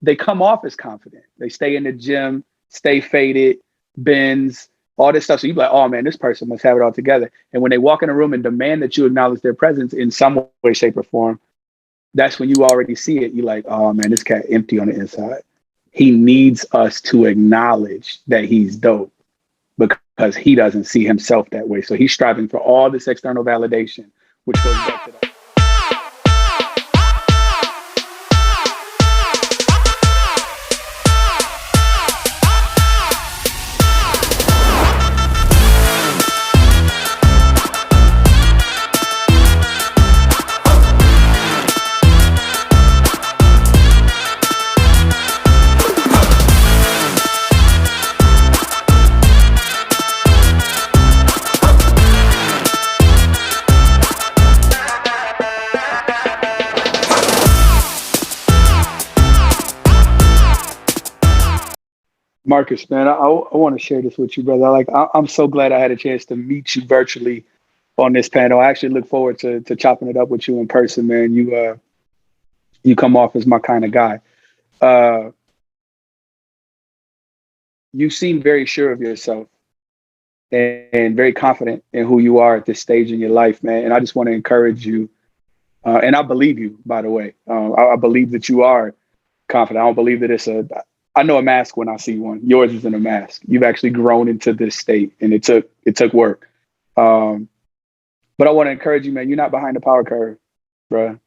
they come off as confident. They stay in the gym, stay faded, bends, all this stuff. So you be like, oh man, this person must have it all together. And when they walk in a room and demand that you acknowledge their presence in some way, shape, or form, that's when you already see it. You're like, oh man, this cat empty on the inside. He needs us to acknowledge that he's dope because he doesn't see himself that way. So he's striving for all this external validation, which goes back to that. Marcus, man, I want to share this with you, brother. I'm so glad I had a chance to meet you virtually on this panel. I actually look forward to chopping it up with you in person, man. You come off as my kind of guy. You seem very sure of yourself and very confident in who you are at this stage in your life, man. And I just want to encourage you. And I believe you, by the way. I believe that you are confident. I don't believe that I know a mask when I see one. Yours isn't a mask. You've actually grown into this state, and it took work. But I want to encourage you, man. You're not behind the power curve, bro.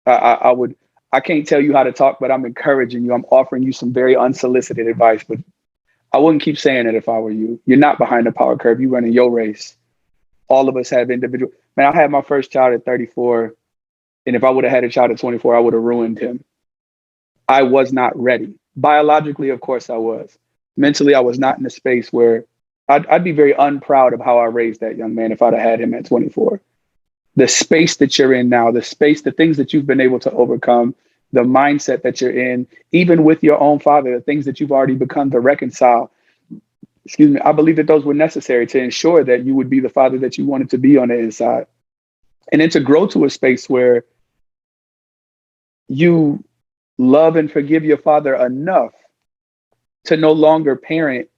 I can't tell you how to talk, but I'm encouraging you. I'm offering you some very unsolicited advice, but I wouldn't keep saying it if I were you. You're not behind the power curve. You're running your race. All of us have individual. Man, I had my first child at 34, and if I would have had a child at 24, I would have ruined him. I was not ready. Biologically, of course I was. Mentally, I was not in a space where I'd be very unproud of how I raised that young man if I'd have had him at 24. The space that you're in now, the things that you've been able to overcome, the mindset that you're in, even with your own father, the things that you've already become to reconcile. Excuse me. I believe that those were necessary to ensure that you would be the father that you wanted to be on the inside. And then to grow to a space where you love and forgive your father enough to no longer parent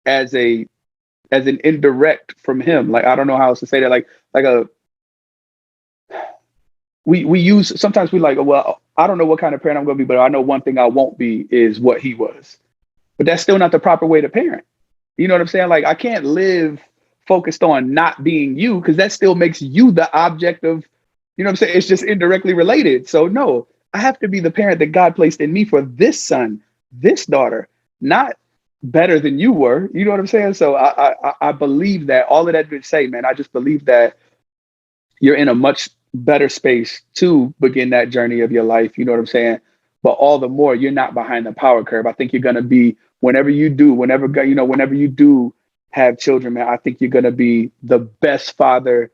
as an indirect from him. Like, I don't know how else to say that. Sometimes we like, well, I don't know what kind of parent I'm going to be, but I know one thing I won't be is what he was. But that's still not the proper way to parent. You know what I'm saying? Like, I can't live focused on not being you, because that still makes you the object of, you know what I'm saying? It's just indirectly related. So no, I have to be the parent that God placed in me for this son, this daughter, not better than you were. You know what I'm saying? So I believe that. All of that to say, man, I just believe that you're in a much better space to begin that journey of your life. You know what I'm saying? But all the more, you're not behind the power curve. I think you're going to be, whenever you do have children, man, I think you're going to be the best father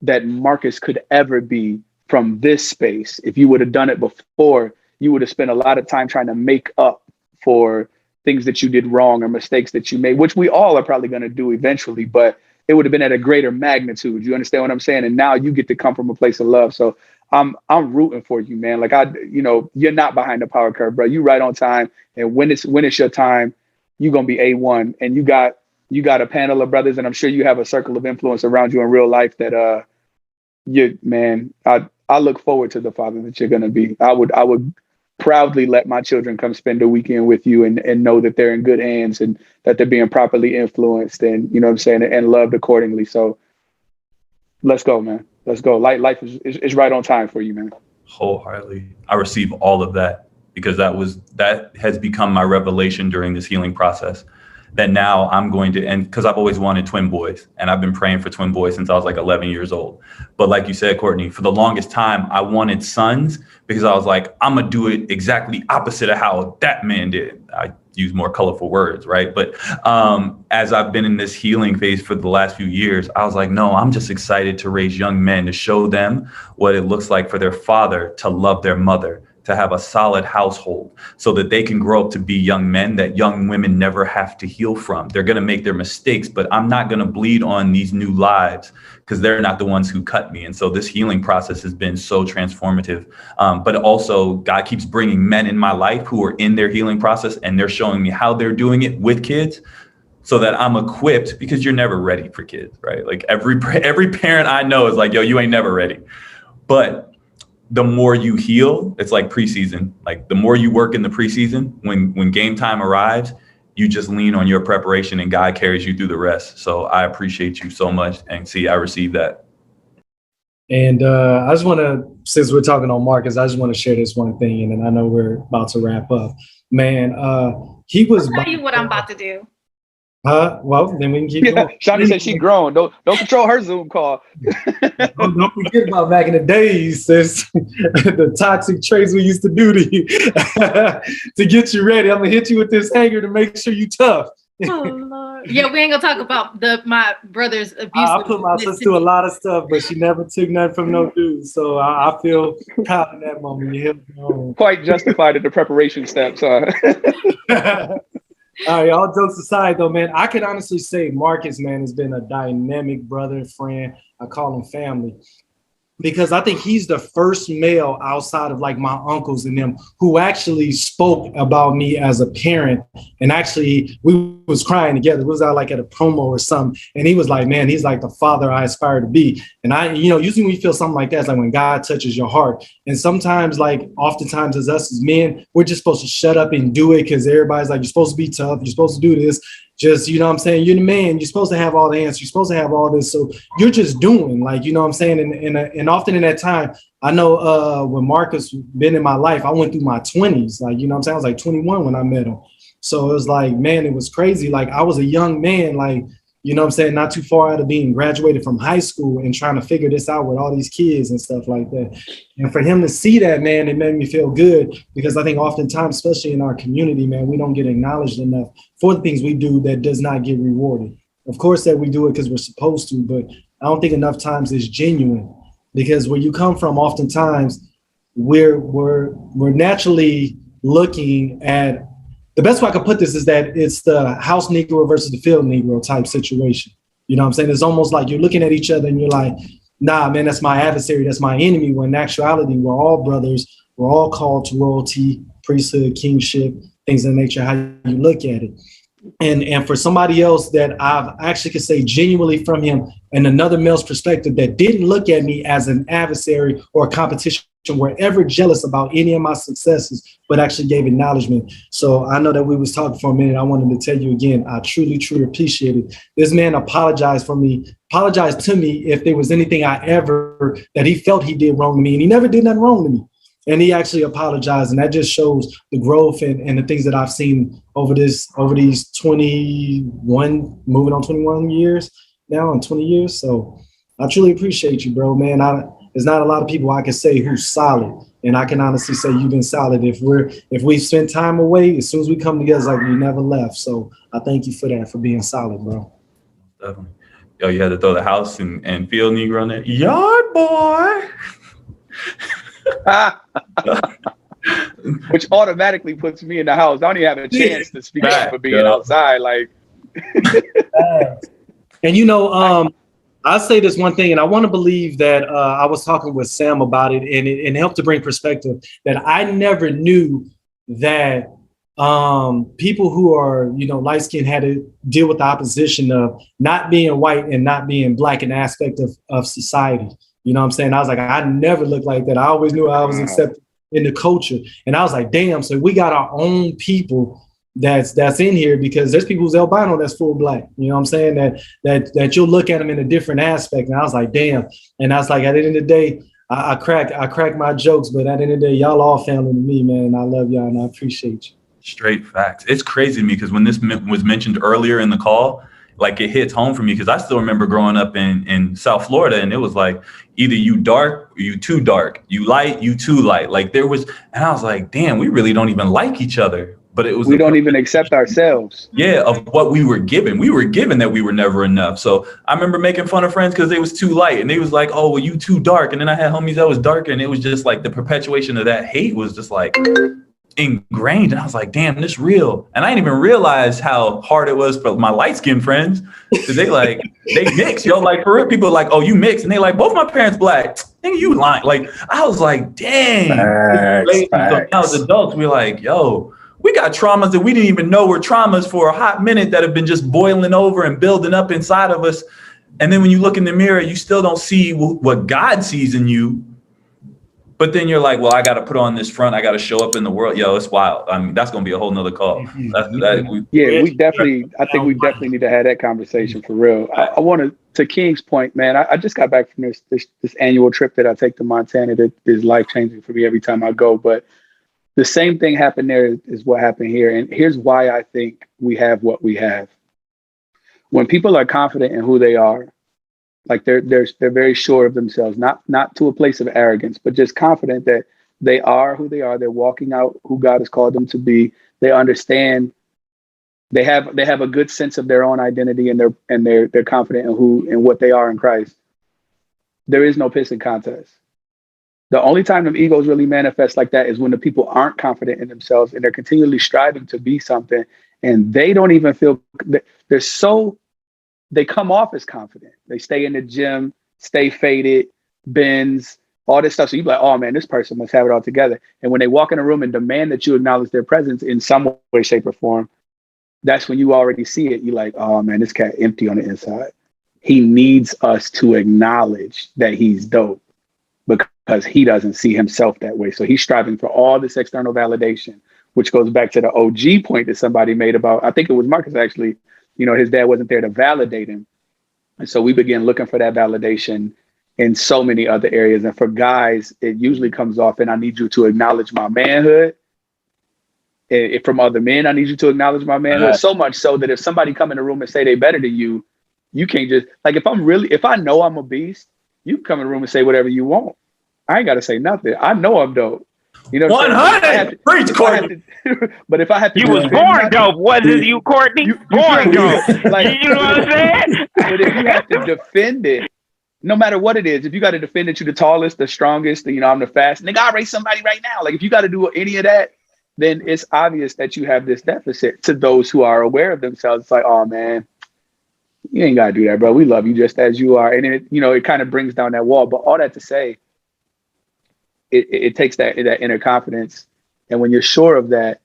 that Marcus could ever be from this space. If you would have done it before, you would have spent a lot of time trying to make up for things that you did wrong or mistakes that you made, which we all are probably going to do eventually, but it would have been at a greater magnitude. You understand what I'm saying? And now you get to come from a place of love. So I'm rooting for you, man. Like, you're not behind the power curve, bro. You right on time. And when it's your time, you're going to be A1. And you got a panel of brothers, and I'm sure you have a circle of influence around you in real life that, I look forward to the father that you're going to be. I would proudly let my children come spend a weekend with you and know that they're in good hands and that they're being properly influenced and, you know what I'm saying, and loved accordingly. So let's go, man. Let's go. Life is right on time for you, man. Wholeheartedly. I receive all of that because that has become my revelation during this healing process. That now I'm going to, and because I've always wanted twin boys, and I've been praying for twin boys since I was like 11 years old. But like you said, Courtney, for the longest time, I wanted sons because I was like, I'm going to do it exactly opposite of how that man did. I use more colorful words, right? But as I've been in this healing phase for the last few years, I was like, no, I'm just excited to raise young men, to show them what it looks like for their father to love their mother, to have a solid household so that they can grow up to be young men that young women never have to heal from. They're going to make their mistakes, but I'm not going to bleed on these new lives because they're not the ones who cut me. And so this healing process has been so transformative. But also God keeps bringing men in my life who are in their healing process, and they're showing me how they're doing it with kids so that I'm equipped, because you're never ready for kids, right? Like every parent I know is like, yo, you ain't never ready. But the more you heal, it's like preseason. Like the more you work in the preseason, when game time arrives, you just lean on your preparation and God carries you through the rest. So I appreciate you so much. And see, I received that. And I just want to, since we're talking on Marcus, I just want to share this one thing. And then I know we're about to wrap up. Man, he was. I'll tell you what I'm about to do. Well, then we can keep going. Shawty said she grown. Don't control her Zoom call. Don't forget about back in the days, sis. The toxic traits we used to do to you to get you ready. I'm gonna hit you with this hanger to make sure you tough. Oh Lord. Yeah, we ain't gonna talk about my brother's abuse. I put my sister through a lot of stuff, but she never took nothing from no dude. So I feel proud in that moment. You held me on. Quite justified in the preparation steps. All right, all jokes aside, though, man, I can honestly say Marcus, man, has been a dynamic brother, friend. I call him family. Because I think he's the first male outside of like my uncles and them who actually spoke about me as a parent. And actually, we was crying together. We was out like at a promo or something. And he was like, man, he's like the father I aspire to be. And usually when you feel something like that, it's like when God touches your heart. And sometimes, like oftentimes as us as men, we're just supposed to shut up and do it because everybody's like, you're supposed to be tough. You're supposed to do this. Just, you know what I'm saying? You're the man. You're supposed to have all the answers. You're supposed to have all this. So you're just doing, like, you know what I'm saying? And often in that time, I know when Marcus been in my life, I went through my 20s. Like, you know what I'm saying? I was like 21 when I met him. So it was like, man, it was crazy. Like I was a young man, like, you know what I'm saying? Not too far out of being graduated from high school and trying to figure this out with all these kids and stuff like that. And for him to see that, man, it made me feel good because I think oftentimes, especially in our community, man, we don't get acknowledged enough for the things we do that does not get rewarded. Of course that we do it because we're supposed to, but I don't think enough times it's genuine because where you come from, oftentimes we're naturally looking at. The best way I could put this is that it's the house Negro versus the field Negro type situation. You know what I'm saying? It's almost like you're looking at each other and you're like, nah, man, that's my adversary. That's my enemy. When in actuality, we're all brothers. We're all called to royalty, priesthood, kingship, things of that nature, how you look at it. And for somebody else that I've actually could say genuinely from him and another male's perspective that didn't look at me as an adversary or a competition, were ever jealous about any of my successes, but actually gave acknowledgement. So I know that we was talking for a minute. I wanted to tell you again, I truly, truly appreciate it. This man apologized to me if there was anything that he felt he did wrong to me. And he never did nothing wrong to me. And he actually apologized. And that just shows the growth and the things that I've seen over these 21, moving on 21 years now and 20 years. So I truly appreciate you, bro, man. There's not a lot of people I can say who's solid. And I can honestly say you've been solid. If we spend time away, as soon as we come together, it's like we never left. So I thank you for that, for being solid, bro. Definitely. Yo, you had to throw the house and field Negro in there. Yard boy. Which automatically puts me in the house. I don't even have a chance to speak for being outside. Like, and I'll say this one thing, and I want to believe that I was talking with Sam about it, and it helped to bring perspective that I never knew that people who are, light-skinned had to deal with the opposition of not being white and not being black in the aspect of society. You know what I'm saying? I was like, I never looked like that. I always knew I was accepted in the culture. And I was like, damn, so we got our own people that's in here because there's people who's albino that's full black. You know what I'm saying? That you'll look at them in a different aspect. And I was like, damn. And I was like, at the end of the day, I crack my jokes, but at the end of the day, y'all all family to me, man. I love y'all and I appreciate you. Straight facts. It's crazy to me because when this was mentioned earlier in the call, like it hits home for me because I still remember growing up in South Florida and it was like either you dark or you too dark, you light, you too light. Like there was, and I was like, damn, we really don't even like each other. but it was we don't even accept ourselves. Yeah, of what we were given. We were given that we were never enough. So I remember making fun of friends because they was too light, and they was like, "Oh, well, you too dark." And then I had homies that was darker, and it was just like the perpetuation of that hate was just like ingrained. And I was like, "Damn, this real." And I didn't even realize how hard it was for my light skinned friends because they mix, yo. Like for real, people are like, "Oh, you mix," and they like, "Both my parents black." Nigga, you lying? Like I was like, "Dang." So now as adults, we're like, "Yo." We got traumas that we didn't even know were traumas for a hot minute that have been just boiling over and building up inside of us. And then when you look in the mirror, you still don't see what God sees in you. But then you're like, well, I got to put on this front. I got to show up in the world. Yo, it's wild. I mean, that's going to be a whole nother call. We definitely need to have that conversation for real. I want to King's point, man, I just got back from this annual trip that I take to Montana that is life-changing for me every time I go. But the same thing happened there is what happened here. And here's why I think we have what we have. When people are confident in who they are, like they're very sure of themselves, not to a place of arrogance, but just confident that they are who they are. They're walking out who God has called them to be. They understand. They have a good sense of their own identity, and they're confident in who and what they are in Christ. There is no pissing contest. The only time them egos really manifest like that is when the people aren't confident in themselves and they're continually striving to be something, and they don't even feel they come off as confident. They stay in the gym, stay faded, bends, all this stuff. So you're like, oh man, this person must have it all together. And when they walk in a room and demand that you acknowledge their presence in some way, shape, or form, that's when you already see it. You're like, oh man, this cat empty on the inside. He needs us to acknowledge that he's dope, because he doesn't see himself that way. So he's striving for all this external validation, which goes back to the OG point that somebody made about, I think it was Marcus actually, his dad wasn't there to validate him. And so we began looking for that validation in so many other areas. And for guys, it usually comes off, and I need you to acknowledge my manhood. From other men, I need you to acknowledge my manhood. So much so that if somebody come in the room and say they better than you, you can't just, like, if I know I'm a beast, you can come in the room and say whatever you want. I ain't got to say nothing. I know I'm dope. 100. Preach, Courtney. But if I have to, you was born dope, wasn't you, Courtney? Born dope. Like, you know what I'm saying? But if you have to defend it, no matter what it is, if you got to defend it, you're the tallest, the strongest, I'm the fastest. Nigga, I'll race somebody right now. Like, if you got to do any of that, then it's obvious that you have this deficit. To those who are aware of themselves, it's like, oh man, you ain't got to do that, bro. We love you just as you are. And it kind of brings down that wall. But all that to say, it takes that inner confidence. And when you're sure of that,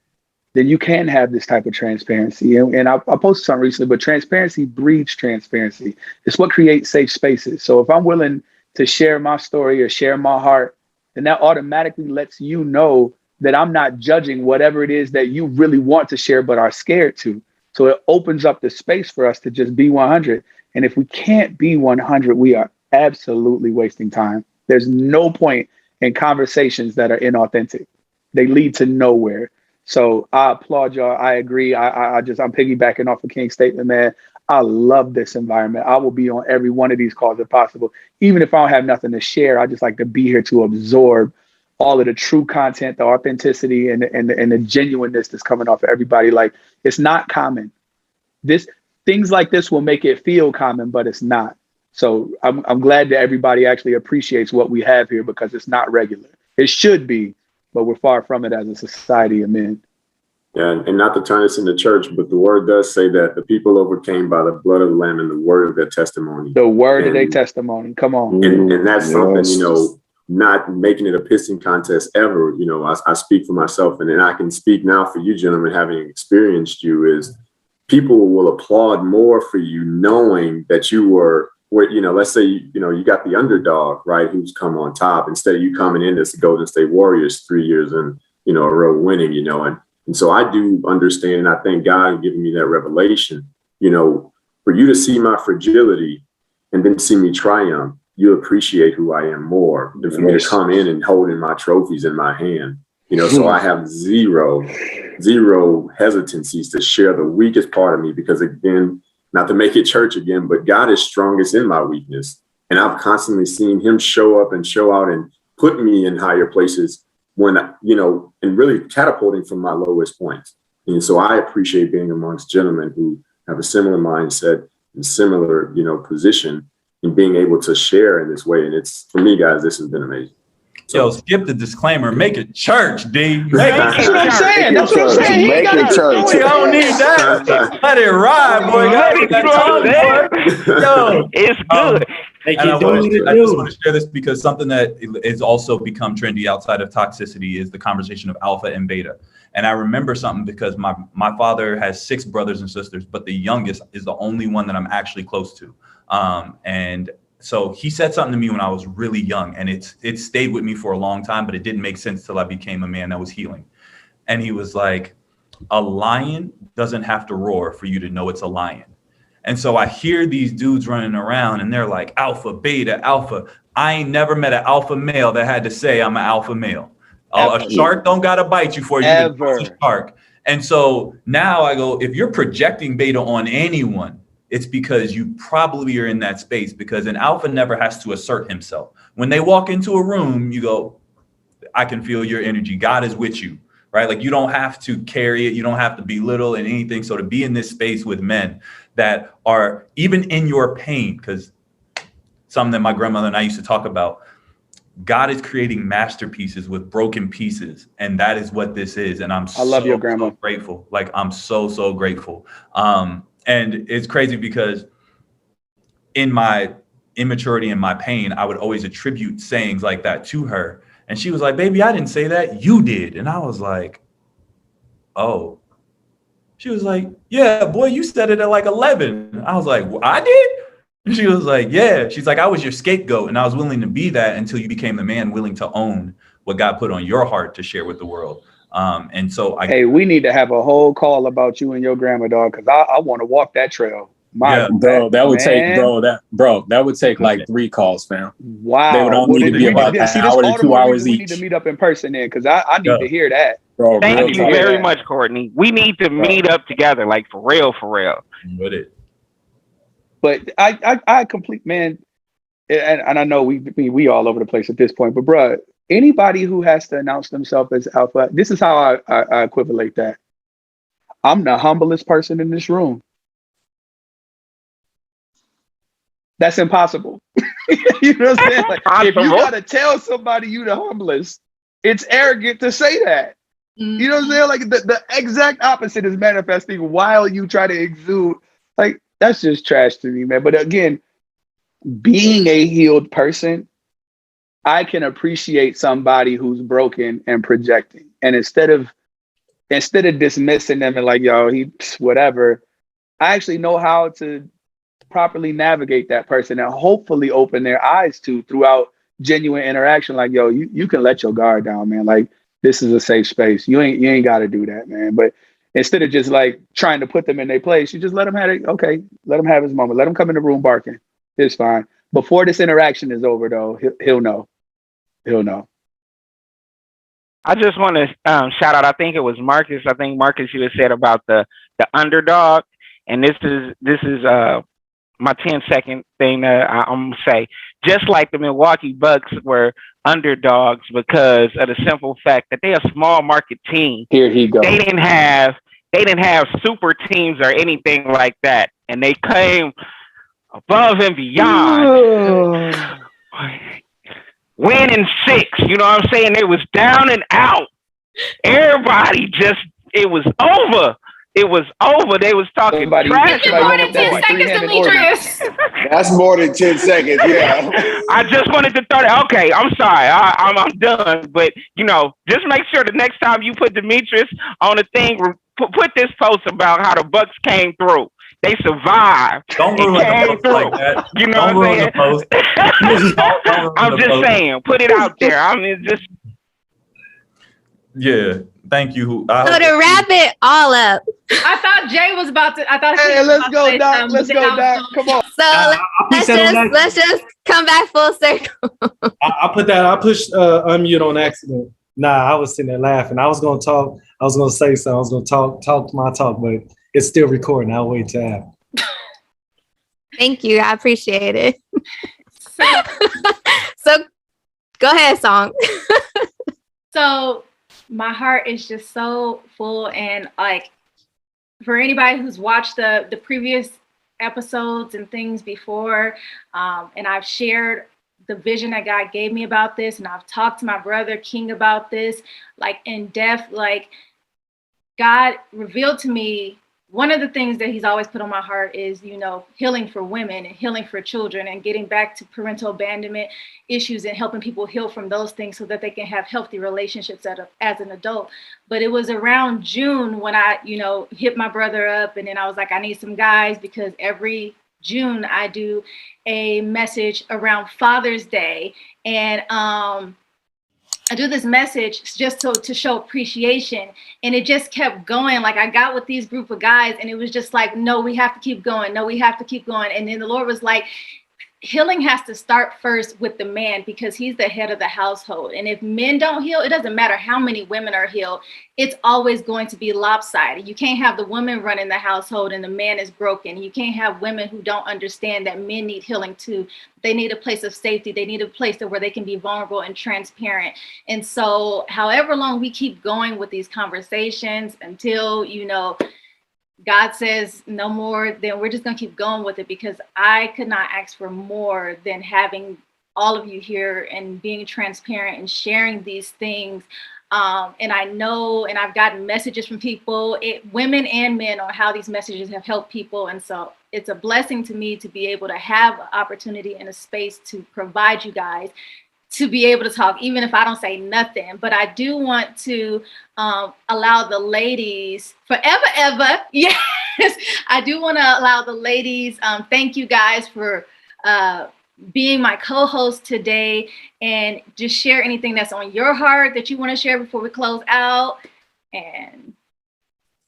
then you can have this type of transparency. And I posted something recently, but transparency breeds transparency. It's what creates safe spaces. So if I'm willing to share my story or share my heart, then that automatically lets you know that I'm not judging whatever it is that you really want to share but are scared to. So it opens up the space for us to just be 100. And if we can't be 100, we are absolutely wasting time. There's no point in conversations that are inauthentic. They lead to nowhere. So I applaud y'all. I agree. I'm piggybacking off of King's statement, man. I love this environment. I will be on every one of these calls if possible. Even if I don't have nothing to share, I just like to be here to absorb all of the true content, the authenticity, and the genuineness that's coming off of everybody. Like, it's not common. Things like this will make it feel common, but it's not. So I'm glad that everybody actually appreciates what we have here, because it's not regular. It should be, but we're far from it as a society of men. Yeah, and not to turn this into church, but the word does say that the people overcame by the blood of the Lamb and the word of their testimony. The word of their testimony. Come on. And that's something, not making it a pissing contest ever. I speak for myself, and then I can speak now for you, gentlemen, having experienced you, is people will applaud more for you knowing that you were, let's say, you got the underdog, right, who's come on top, instead of you coming in as the Golden State Warriors 3 years in, a row winning, and so I do understand, and I thank God for giving me that revelation, for you to see my fragility and then see me triumph, you appreciate who I am more than for me to come in and holding my trophies in my hand. So I have zero hesitancies to share the weakest part of me, because again, not to make it church again, but God is strongest in my weakness. And I've constantly seen him show up and show out and put me in higher places when, and really catapulting from my lowest points. And so I appreciate being amongst gentlemen who have a similar mindset and similar, position, and being able to share in this way. And it's, for me, guys, this has been amazing. So, skip the disclaimer. Make it church, D. That's what I'm saying. That's what I'm saying. Make it church. We don't need that. Let it ride, boy. Yo, it's good. And I just want to share this because something that is also become trendy outside of toxicity is the conversation of alpha and beta. And I remember something because my father has 6 brothers and sisters, but the youngest is the only one that I'm actually close to. And so he said something to me when I was really young, and it stayed with me for a long time, but it didn't make sense till I became a man that was healing. And he was like, a lion doesn't have to roar for you to know it's a lion. And so I hear these dudes running around and they're like alpha, beta, alpha. I ain't never met an alpha male that had to say I'm an alpha male. A shark don't gotta bite you for you to be a shark. And so now I go, if you're projecting beta on anyone, it's because you probably are in that space, because an alpha never has to assert himself. When they walk into a room, you go, I can feel your energy. God is with you, right? Like you don't have to carry it. You don't have to belittle and anything. So to be in this space with men that are even in your pain, because something that my grandmother and I used to talk about, God is creating masterpieces with broken pieces. And that is what this is. And I love your grandma. So grateful. Like I'm so grateful. And it's crazy because in my immaturity and my pain, I would always attribute sayings like that to her. And she was like, baby, I didn't say that. You did. And I was like, oh. She was like, yeah, boy, you said it at like 11. I was like, well, I did? And she was like, yeah. She's like, I was your scapegoat. And I was willing to be that until you became the man willing to own what God put on your heart to share with the world. And so hey, we need to have a whole call about you and your grandma, dog, because I want to walk that trail. That would take like 3 calls, fam. Wow. They would all need to be about an hour to 2 hours each. We need to meet up in person then, because I need to hear that. Bro, thank you very much, Courtney. We need to meet up together, like for real. With it. But I complete, man, and I know we all over the place at this point, but bro, anybody who has to announce themselves as alpha, this is how I equivalent that. I'm the humblest person in this room. That's impossible. You know what I'm saying? Like, if you gotta tell somebody you the humblest, it's arrogant to say that. You know what I'm saying? Like the exact opposite is manifesting while you try to exude. Like that's just trash to me, man. But again, being a healed person, I can appreciate somebody who's broken and projecting. And instead of dismissing them and like, yo, he whatever, I actually know how to properly navigate that person and hopefully open their eyes to throughout genuine interaction. Like, yo, you can let your guard down, man. Like this is a safe space. You ain't got to do that, man. But instead of just like trying to put them in their place, you just let them have it. Okay, let him have his moment. Let him come in the room barking. It's fine. Before this interaction is over, though, he'll know. He'll know. I just want to shout out. I think it was Marcus. I think Marcus, you had said about the underdog, and this is my 10-second thing that I'm gonna say. Just like the Milwaukee Bucks were underdogs because of the simple fact that they're a small market team. Here he goes. They didn't have super teams or anything like that, and they came above and beyond. Winning 6, you know what I'm saying? It was down and out. Everybody it was over. It was over. They was talking trash. More than 10 seconds, Demetrius. That's more than 10 seconds. Yeah. I just wanted to throw that. Okay, I'm sorry. I'm done. But just make sure the next time you put Demetrius on a thing, put this post about how the Bucks came through. They survived. Don't ruin the post like that. You know what I'm saying? I'm just saying. Put it out there. I mean, just. Yeah. Thank you. So to wrap it all up, I thought Jay was about to. Hey, let's go, Doc. Let's go, Doc. Come on. So let's just come back full circle. I pushed unmute on accident. Nah, I was sitting there laughing. I was gonna talk. I was gonna say something. I was gonna talk my talk, but it's still recording. I'll wait to have. Thank you. I appreciate it. So go ahead, Song. So my heart is just so full, and like for anybody who's watched the previous episodes and things before, and I've shared the vision that God gave me about this, and I've talked to my brother King about this, like in depth. Like God revealed to me, one of the things that he's always put on my heart is, healing for women and healing for children and getting back to parental abandonment issues and helping people heal from those things so that they can have healthy relationships as an adult. But it was around June when I, hit my brother up, and then I was like, I need some guys, because every June I do a message around Father's Day. And I do this message just to show appreciation, and it just kept going. Like I got with these group of guys, and it was just like, no, we have to keep going. No, we have to keep going. And then the Lord was like, healing has to start first with the man, because he's the head of the household. And if men don't heal, it doesn't matter how many women are healed. It's always going to be lopsided. You can't have the woman running the household and the man is broken. You can't have women who don't understand that men need healing too. They need a place of safety. They need a place where they can be vulnerable and transparent. And so however long we keep going with these conversations until, God says no more, then we're just going to keep going with it, because I could not ask for more than having all of you here and being transparent and sharing these things. And I know, and I've gotten messages from people, women and men, on how these messages have helped people. And so it's a blessing to me to be able to have an opportunity and a space to provide you guys to be able to talk, even if I don't say nothing. But I do want to allow the ladies forever. Yes, I do want to allow the ladies. Thank you guys for being my co-host today, and just share anything that's on your heart that you want to share before we close out. And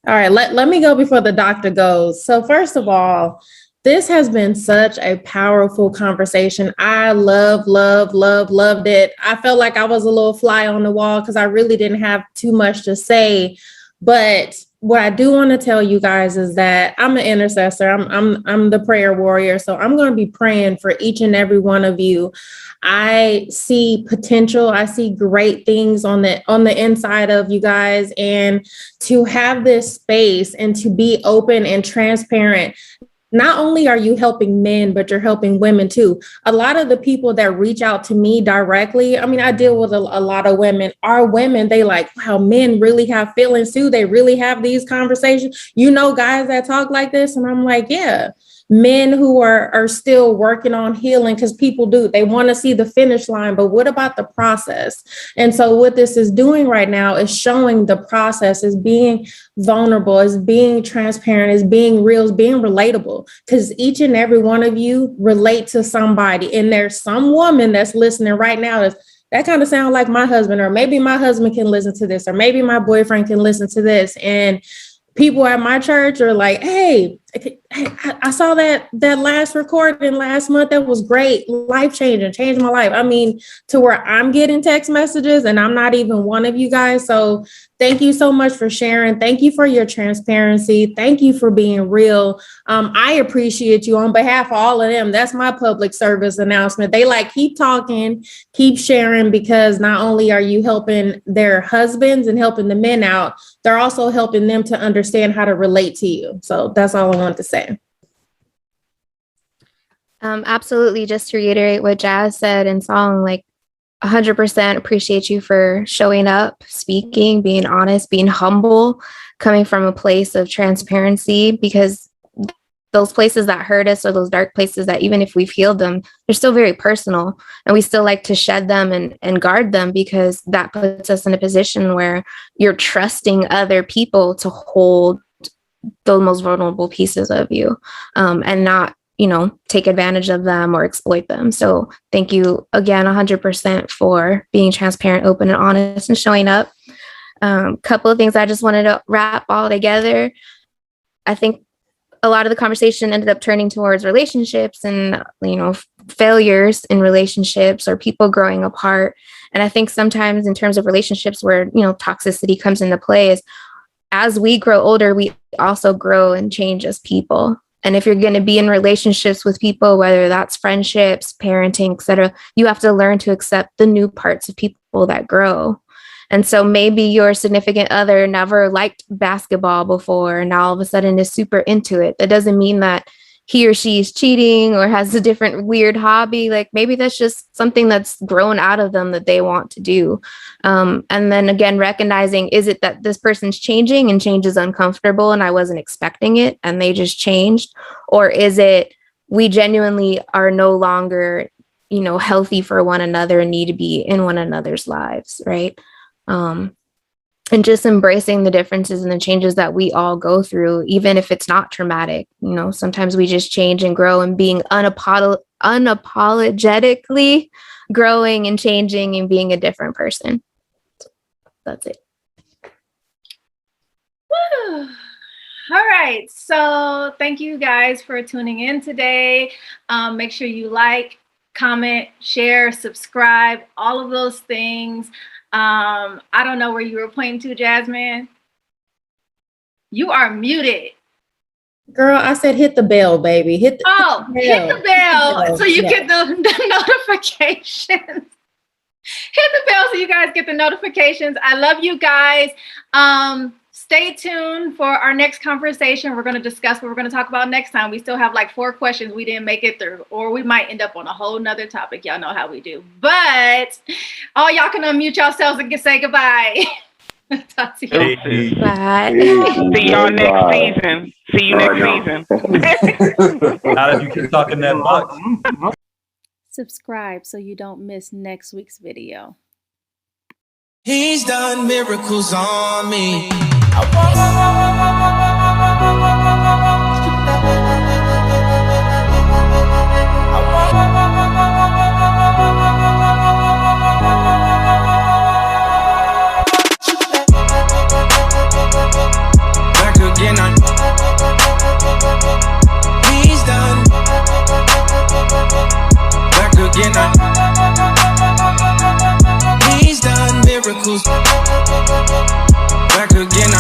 all right, let me go before the doctor goes. So first of all, this has been such a powerful conversation. I loved it. I felt like I was a little fly on the wall because I really didn't have too much to say. But what I do want to tell you guys is that I'm an intercessor. I'm the prayer warrior. So I'm going to be praying for each and every one of you. I see potential. I see great things on the inside of you guys, and to have this space and to be open and transparent. Not only are you helping men, but you're helping women too. A lot of the people that reach out to me directly, I mean, I deal with a lot of women, are women. They like, wow, men really have feelings too. They really have these conversations. Guys that talk like this. And I'm like, yeah. Men who are still working on healing, because people do, they want to see the finish line, but what about the process? And so what this is doing right now is showing the process, is being vulnerable, is being transparent, is being real, is being relatable, because each and every one of you relate to somebody. And there's some woman that's listening right now that kind of sounds like my husband, or maybe my husband can listen to this, or maybe my boyfriend can listen to this. And people at my church are like, hey, I saw that last recording last month. That was great. Life-changing, changed my life. I mean, to where I'm getting text messages and I'm not even one of you guys. So thank you so much for sharing. Thank you for your transparency. Thank you for being real. I appreciate you on behalf of all of them. That's my public service announcement. They keep talking, keep sharing, because not only are you helping their husbands and helping the men out, they're also helping them to understand how to relate to you. So that's all I want to say. Absolutely. Just to reiterate what Jazz said in song, 100% appreciate you for showing up, speaking, being honest, being humble, coming from a place of transparency, because those places that hurt us, or those dark places that even if we've healed them, they're still very personal, and we still like to shed them and guard them, because that puts us in a position where you're trusting other people to hold those most vulnerable pieces of you, and not, take advantage of them or exploit them. So thank you again, 100% for being transparent, open, and honest, and showing up. Couple of things I just wanted to wrap all together. I think a lot of the conversation ended up turning towards relationships and, failures in relationships, or people growing apart. And I think sometimes in terms of relationships where, toxicity comes into play, is as we grow older, we also grow and change as people. And if you're going to be in relationships with people, whether that's friendships, parenting, etc., you have to learn to accept the new parts of people that grow. And so maybe your significant other never liked basketball before and now all of a sudden is super into it. That doesn't mean that he or she is cheating or has a different weird hobby. Like maybe that's just something that's grown out of them that they want to do. And then again, recognizing, is it that this person's changing and change is uncomfortable and I wasn't expecting it and they just changed? Or is it we genuinely are no longer, healthy for one another and need to be in one another's lives, right? And just embracing the differences and the changes that we all go through, even if it's not traumatic. Sometimes we just change and grow, and being unapologetically growing and changing and being a different person. That's it. Woo. All right. So thank you guys for tuning in today. Make sure you like, comment, share, subscribe, all of those things. I don't know where you were pointing to, Jasmine. You are muted. Girl, I said hit the bell, baby. Hit the bell. Hit the bell so you get the notifications. Hit the bell so you guys get the notifications. I love you guys. Stay tuned for our next conversation. We're going to discuss what we're going to talk about next time. We still have like 4 questions we didn't make it through, or we might end up on a whole nother topic. Y'all know how we do. But all y'all can unmute yourselves and say goodbye. Talk to you. Bye. See y'all next season. See you next season. Now that you keep talking that much. Subscribe so you don't miss next week's video. He's done miracles on me. Back again, he's done. Back again, he's done miracles. Back again,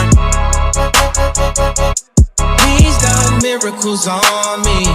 he's done miracles on me.